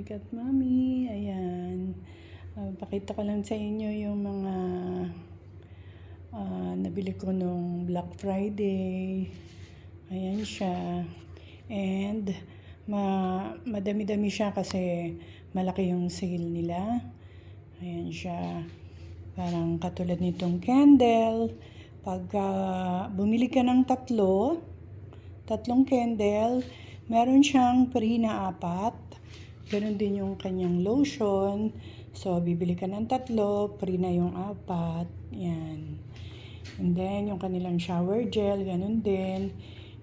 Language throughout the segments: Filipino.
Kat Mami. Ayan. Pakita ko lang sa inyo yung mga nabili ko nung Black Friday. Ayan siya. And madami-dami siya kasi malaki yung sale nila. Ayan siya. Parang katulad nitong candle. Pagka bumili ka ng tatlong candle, meron siyang free na 4. Ganon din yung kanyang lotion. So, bibili ka ng 3, free na yung 4. Yan. And then, yung kanilang shower gel, ganon din.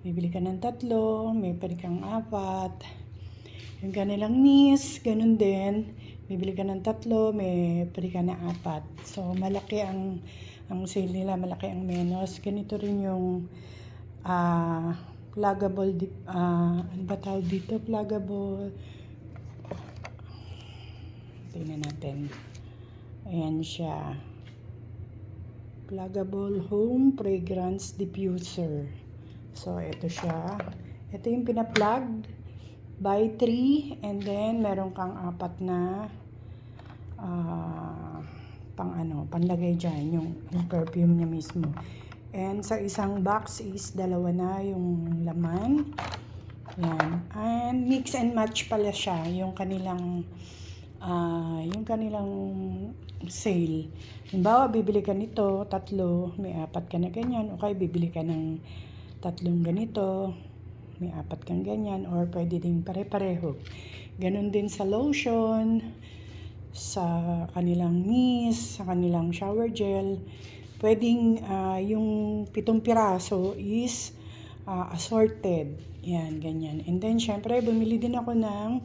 Bibili ka ng 3, may free kang 4. Yung kanilang mist, ganon din. Bibili ka ng 3, may free ka na 4. So, malaki ang sale nila, malaki ang menos. Ganito rin yung pluggable, ano ba tawag dito? Pluggable. Tingnan natin. Ayan siya. Pluggable home fragrance diffuser. So, ito siya. Ito yung pina-plug. Buy 3 and then meron kang 4 na panlagay dyan, yung perfume niya mismo. And sa isang box is 2 na yung laman. Yan. And mix and match pala siya, yung kanilang sale. Halimbawa, bibili ka nito, 3, may 4 ka na ganyan. Okay, bibili ka ng 3 ganito, may 4 kang ganyan, or pwede din pare-pareho. Ganon din sa lotion, sa kanilang mist, sa kanilang shower gel. Pwedeng yung 7 piraso is assorted. Yan, ganyan. And then, syempre, bumili din ako ng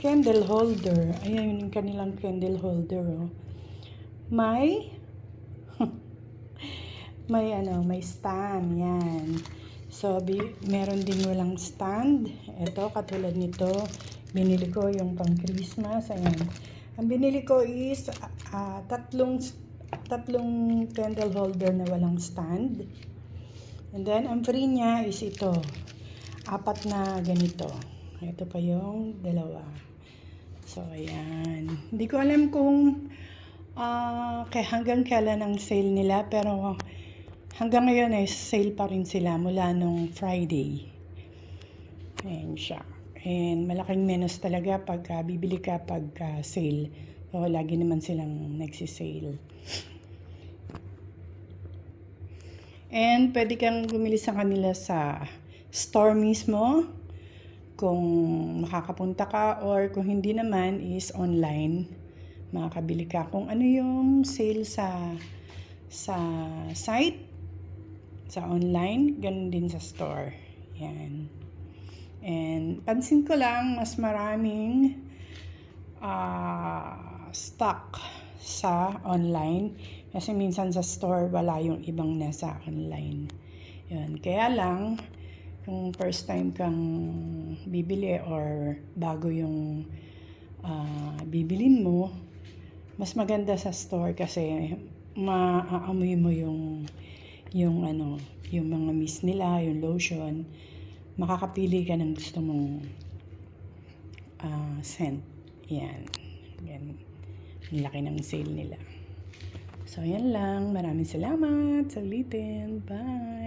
candle holder. Ayan yung kanilang candle holder. Oh. May stand. Yan. So, meron din walang stand. Ito, katulad nito. Binili ko yung pang Christmas. Ayan. Ang binili ko is tatlong candle holder na walang stand. And then, ang free niya is ito. 4 na ganito. Ito pa yung 2. So, ayan. Hindi ko alam kung hanggang kailan ang sale nila. Pero, hanggang ngayon ay sale pa rin sila mula nung Friday. Ayan siya. And malaking menos talaga pag bibili ka pag sale. So, lagi naman silang nagsisale. And pwede kang bumili sa kanila sa store mismo kung makakapunta ka, or kung hindi naman is online. Makakabili ka kung ano yung sale sa site, sa online, ganun din sa store. Yan. And pansin ko lang, mas maraming stock sa online. Kasi minsan sa store, wala yung ibang nasa online. Yan. Kaya lang, kung first time kang bibili or bago yung bibilin mo, mas maganda sa store kasi maaamoy mo yung mga mist nila, yung lotion. Makakapili ka ng gusto mong scent. Yan. Yan. Ang laki ng sale nila. So, yan lang. Maraming salamat sa ulitin. Bye!